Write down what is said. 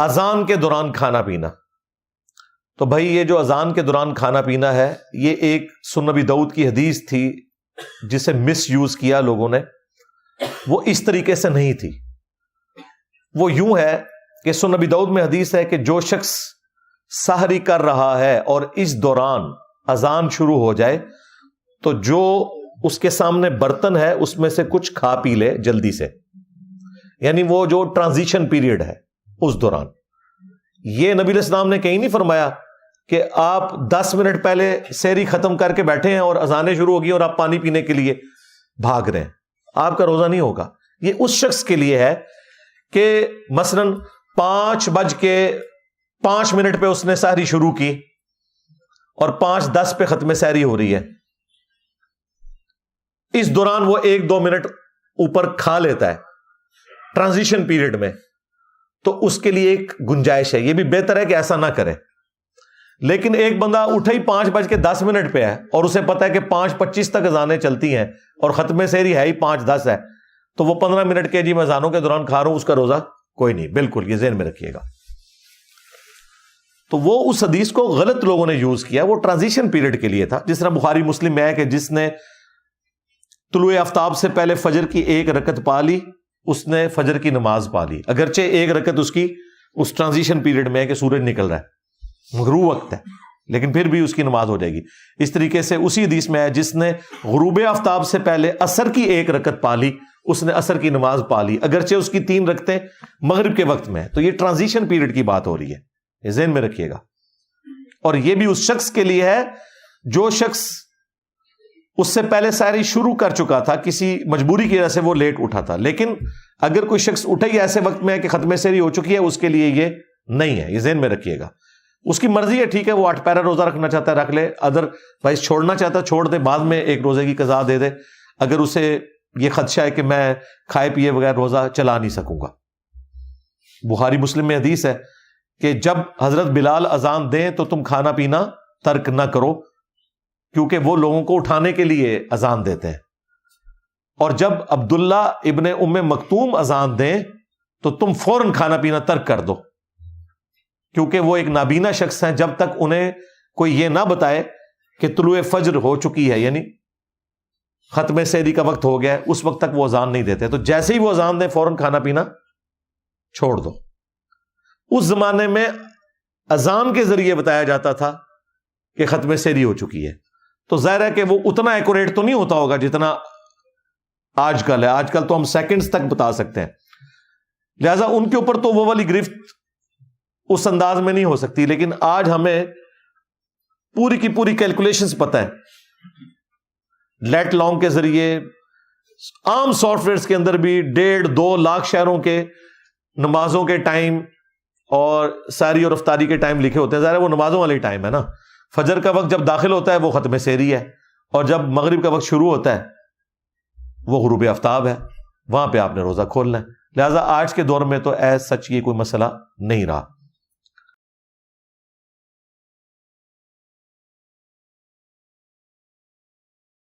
اذان کے دوران کھانا پینا. تو بھائی یہ جو اذان کے دوران کھانا پینا ہے یہ ایک سنن ابی داؤد کی حدیث تھی جسے مس یوز کیا لوگوں نے. وہ اس طریقے سے نہیں تھی. وہ یوں ہے کہ سنن ابی داؤد میں حدیث ہے کہ جو شخص سحری کر رہا ہے اور اس دوران اذان شروع ہو جائے تو جو اس کے سامنے برتن ہے اس میں سے کچھ کھا پی لے جلدی سے. یعنی وہ جو ٹرانزیشن پیریڈ ہے اس دوران. یہ نبی علیہ السلام نے کہیں نہیں فرمایا کہ آپ 10 منٹ پہلے سحری ختم کر کے بیٹھے ہیں اور اذانیں شروع ہوگی اور آپ پانی پینے کے لیے بھاگ رہے ہیں, آپ کا روزہ نہیں ہوگا. یہ اس شخص کے لیے ہے کہ مثلا 5:05 پہ اس نے سحری شروع کی اور 5:10 پہ ختم سحری ہو رہی ہے. اس دوران وہ 1-2 منٹ اوپر کھا لیتا ہے ٹرانزیشن پیریڈ میں, تو اس کے لیے ایک گنجائش ہے. یہ بھی بہتر ہے کہ ایسا نہ کرے. لیکن ایک بندہ اٹھا ہی 5:10 پہ ہے اور اسے پتا ہے کہ 5:25 تک اذانیں چلتی ہیں اور ختم سحری ہے ہی 5:10 ہے, تو وہ 15 منٹ کے جی میں اذانوں کے دوران کھا رہا ہوں, اس کا روزہ کوئی نہیں. بالکل یہ ذہن میں رکھیے گا. تو وہ اس حدیث کو غلط لوگوں نے یوز کیا. وہ ٹرانزیشن پیریڈ کے لیے تھا. جس طرح بخاری مسلم میں ہے کہ جس نے طلوع آفتاب سے پہلے فجر کی 1 رکعت پا لی اس نے فجر کی نماز پا لی, اگرچہ 1 رکعت اس کی اس ٹرانزیشن پیریڈ میں ہے کہ سورج نکل رہا ہے, غروب وقت ہے, لیکن پھر بھی اس کی نماز ہو جائے گی. اس طریقے سے اسی حدیث میں ہے جس نے غروب آفتاب سے پہلے عصر کی 1 رکعت پا لی اس نے عصر کی نماز پا لی, اگرچہ اس کی 3 رکعتیں مغرب کے وقت میں ہے. تو یہ ٹرانزیشن پیریڈ کی بات ہو رہی ہے, یہ ذہن میں رکھیے گا. اور یہ بھی اس شخص کے لیے ہے جو شخص اس سے پہلے سحری شروع کر چکا تھا, کسی مجبوری کی وجہ سے وہ لیٹ اٹھا تھا. لیکن اگر کوئی شخص اٹھے ہی ایسے وقت میں ہے کہ ختم سحری ہو چکی ہے, اس کے لیے یہ نہیں ہے, یہ ذہن میں رکھیے گا. اس کی مرضی ہے, ٹھیک ہے, وہ 8 پیرا روزہ رکھنا چاہتا ہے رکھ لے, ادر وائز چھوڑنا چاہتا ہے چھوڑ دے, بعد میں ایک روزے کی قضا دے دے اگر اسے یہ خدشہ ہے کہ میں کھائے پیے بغیر روزہ چلا نہیں سکوں گا. بخاری مسلم میں حدیث ہے کہ جب حضرت بلال اذان دیں تو تم کھانا پینا ترک نہ کرو, کیونکہ وہ لوگوں کو اٹھانے کے لیے اذان دیتے ہیں. اور جب عبداللہ ابن ام مکتوم اذان دیں تو تم فوراً کھانا پینا ترک کر دو, کیونکہ وہ ایک نابینا شخص ہیں. جب تک انہیں کوئی یہ نہ بتائے کہ طلوع فجر ہو چکی ہے, یعنی ختم سحری کا وقت ہو گیا ہے, اس وقت تک وہ اذان نہیں دیتے. تو جیسے ہی وہ اذان دیں فوراً کھانا پینا چھوڑ دو. اس زمانے میں اذان کے ذریعے بتایا جاتا تھا کہ ختم سحری ہو چکی ہے, تو ظاہر ہے کہ وہ اتنا ایکوریٹ تو نہیں ہوتا ہوگا جتنا آج کل ہے. آج کل تو ہم سیکنڈز تک بتا سکتے ہیں, لہذا ان کے اوپر تو وہ والی گرفت اس انداز میں نہیں ہو سکتی. لیکن آج ہمیں پوری کی پوری کیلکولیشنز پتہ ہے, لیٹ لانگ کے ذریعے عام سافٹ ویئرز کے اندر بھی 1.5-2 لاکھ شہروں کے نمازوں کے ٹائم اور ساری اور افطاری کے ٹائم لکھے ہوتے ہیں. ظاہر ہے وہ نمازوں والی ٹائم ہے نا. فجر کا وقت جب داخل ہوتا ہے وہ ختم سحری ہے, اور جب مغرب کا وقت شروع ہوتا ہے وہ غروب آفتاب ہے, وہاں پہ آپ نے روزہ کھولنا ہے. لہٰذا آج کے دور میں تو ایز سچ یہ کوئی مسئلہ نہیں رہا.